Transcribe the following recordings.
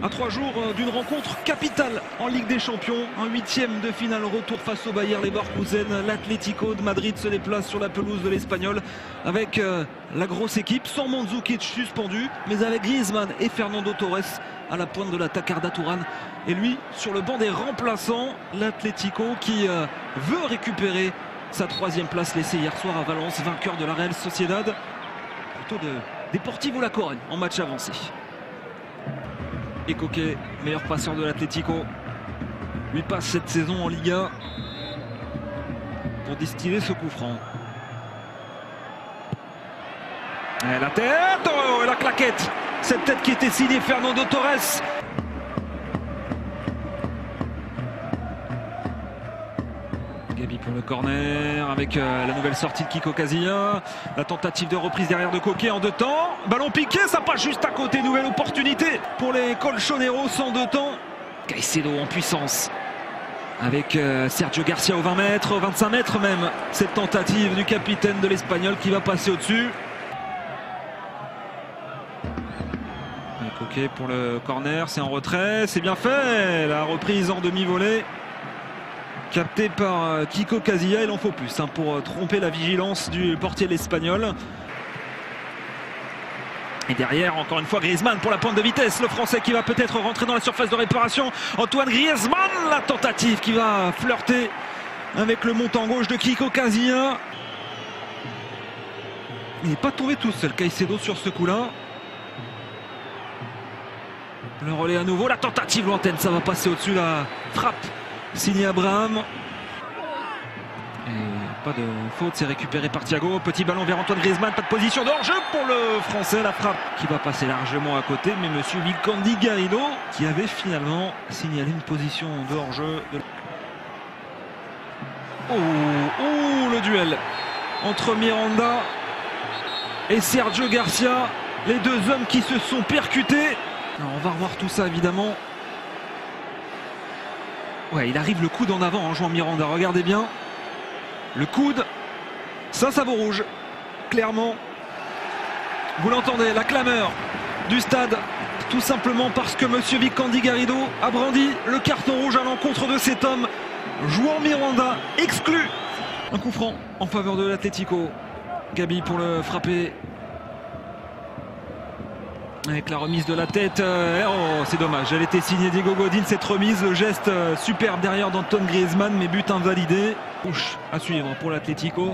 À 3 jours d'une rencontre capitale en Ligue des Champions, un 8e de finale retour face au Bayer Leverkusen. L'Atlético de Madrid se déplace sur la pelouse de l'Espagnol avec la grosse équipe, sans Mandzukic suspendu, mais avec Griezmann et Fernando Torres à la pointe de l'attaque. Arda Turan et lui sur le banc des remplaçants. L'Atlético qui veut récupérer sa 3e place laissée hier soir à Valence, vainqueur de la Real Sociedad, plutôt de Deportivo La Corogne en match avancé. Et Koké, meilleur passeur de l'Atlético, lui passe cette saison en Liga pour distiller ce coup franc. Et la tête, oh, et la claquette, cette tête qui était signée Fernando Torres. Gabi pour le corner avec la nouvelle sortie de Kiko Casilla. La tentative de reprise derrière de Koké en 2 temps. Ballon piqué, ça passe juste à côté. Nouvelle opportunité pour les Colchoneros en 2 temps. Caicedo en puissance avec Sergio Garcia aux 20 mètres, aux 25 mètres même. Cette tentative du capitaine de l'Espagnol qui va passer au-dessus. Koké pour le corner, c'est en retrait, c'est bien fait. La reprise en demi-volée capté par Kiko Casilla. Il en faut plus pour tromper la vigilance du portier l'espagnol. Et derrière, encore une fois, Griezmann pour la pointe de vitesse. Le Français qui va peut-être rentrer dans la surface de réparation. Antoine Griezmann, la tentative qui va flirter avec le montant gauche de Kiko Casilla. Il n'est pas tombé tout seul, Caicedo, sur ce coup-là. Le relais à nouveau, la tentative lointaine, ça va passer au-dessus, la frappe signé Abraham. Et pas de faute, c'est récupéré par Thiago. Petit ballon vers Antoine Griezmann, pas de position de hors-jeu pour le Français. La frappe qui va passer largement à côté, mais monsieur Vicandi Garrido qui avait finalement signalé une position de hors-jeu. Oh, le duel entre Miranda et Sergio Garcia. Les 2 hommes qui se sont percutés. Alors, on va revoir tout ça évidemment. Ouais, il arrive le coude en avant en jouant Miranda, regardez bien. Le coude, ça vaut rouge, clairement. Vous l'entendez, la clameur du stade, tout simplement parce que monsieur Vicandi Garrido a brandi le carton rouge à l'encontre de cet homme. Jouant Miranda, exclu. Un coup franc en faveur de l'Atlético. Gabi pour le frapper. Avec la remise de la tête, oh c'est dommage, elle était signée Diego Godin cette remise, le geste superbe derrière d'Antoine Griezmann, mais but invalidé. Touche à suivre pour l'Atlético.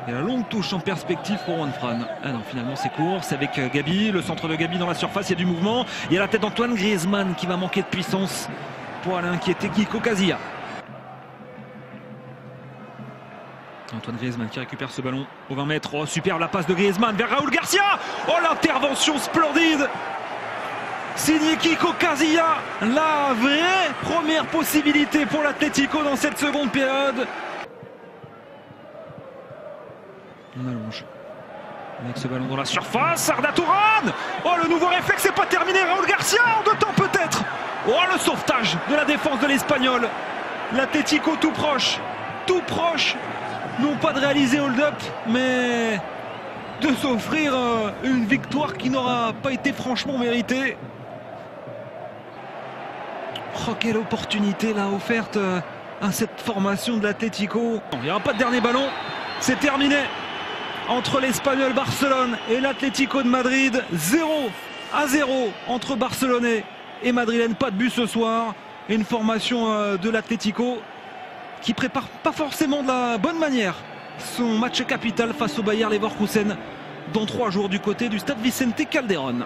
Et la longue touche en perspective pour Juan Fran. Ah non, finalement c'est court, c'est avec Gabi, le centre de Gabi dans la surface, il y a du mouvement. Il y a la tête d'Antoine Griezmann qui va manquer de puissance pour aller inquiéter Kiko Casilla. Antoine Griezmann qui récupère ce ballon au 20 mètres. Oh, superbe la passe de Griezmann vers Raúl Garcia. Oh, l'intervention splendide signé Kiko Casilla. La vraie première possibilité pour l'Atlético dans cette seconde période. On allonge avec ce ballon dans la surface. Arda Turan. Oh, le nouveau réflexe, c'est pas terminé. Raúl Garcia en 2 temps peut-être. Oh, le sauvetage de la défense de l'Espagnol. L'Atlético tout proche. Non pas de réaliser hold-up, mais de s'offrir une victoire qui n'aura pas été franchement méritée. Oh, quelle opportunité là offerte à cette formation de l'Atlético. Il n'y aura pas de dernier ballon, c'est terminé. Entre l'Espagnol Barcelone et l'Atlético de Madrid, 0-0 entre Barcelonais et Madrilène. Pas de but ce soir. Et une formation de l'Atlético qui prépare pas forcément de la bonne manière son match capital face au Bayer Leverkusen dans 3 jours du côté du stade Vicente Calderón.